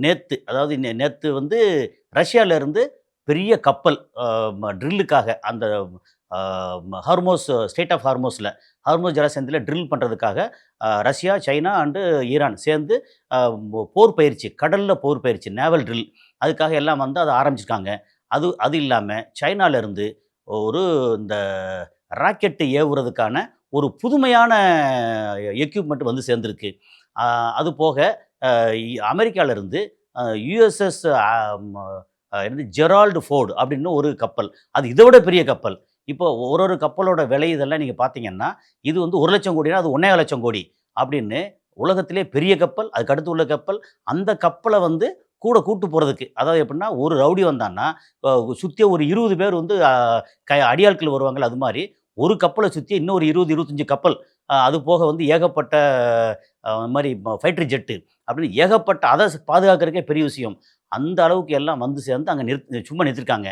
நேத்து அதாவது நேத்து வந்து ரஷ்யாவிலேருந்து பெரிய கப்பல் ட்ரில்லுக்காக அந்த ஹார்மோஸ் ஸ்டேட் ஆஃப் ஹார்மோஸில் ஹார்மோஸ் ஜலசந்தியில் ட்ரில் பண்ணுறதுக்காக ரஷ்யா, சைனா அண்டு ஈரான் சேர்ந்து போர் பயிற்சி, கடலில் போர் பயிற்சி, நேவல் ட்ரில் அதுக்காக எல்லாம் வந்து அதை ஆரம்பிச்சிருக்காங்க. அது அது இல்லாமல் சைனாலேருந்து ஒரு இந்த ராக்கெட்டு ஏவுறதுக்கான ஒரு புதுமையான எக்யூப்மெண்ட் வந்து சேர்ந்துருக்கு. அது போக அமெரிக்காவிலேருந்து யுஎஸ்எஸ் என்னது ஜெரால்டு ஃபோர்டு அப்படின்னு ஒரு கப்பல். அது இதை விட பெரிய கப்பல். இப்போ ஒரு கப்பலோட விலை இதெல்லாம் நீங்க பார்த்தீங்கன்னா, இது வந்து 1,00,000 கோடினா, அது 1,50,000 கோடி அப்படின்னு உலகத்திலே பெரிய கப்பல், அதுக்கு அடுத்து உள்ள கப்பல். அந்த கப்பல வந்து கூட கூட்டு போறதுக்கு, அதாவது எப்படின்னா, ஒரு ரவுடி வந்தான்னா, அ சுத்தி ஒரு 20 பேர் வந்து அடியாட்கள் வருவாங்கல்ல, அது மாரி ஒரு கப்பல சுத்தி இன்னும் ஒரு 20, 25 கப்பல். அது போக வந்து ஏகப்பட்ட மாரி ஃபைட்டர் ஜெட்டு அப்படின்னு ஏகப்பட்ட அத பாதுகாக்கிறதுக்கே பெரிய விஷயம். அந்த அளவுக்கு எல்லாம் வந்து சேர்ந்து அங்க சும்மா நிறுத்திருக்காங்க.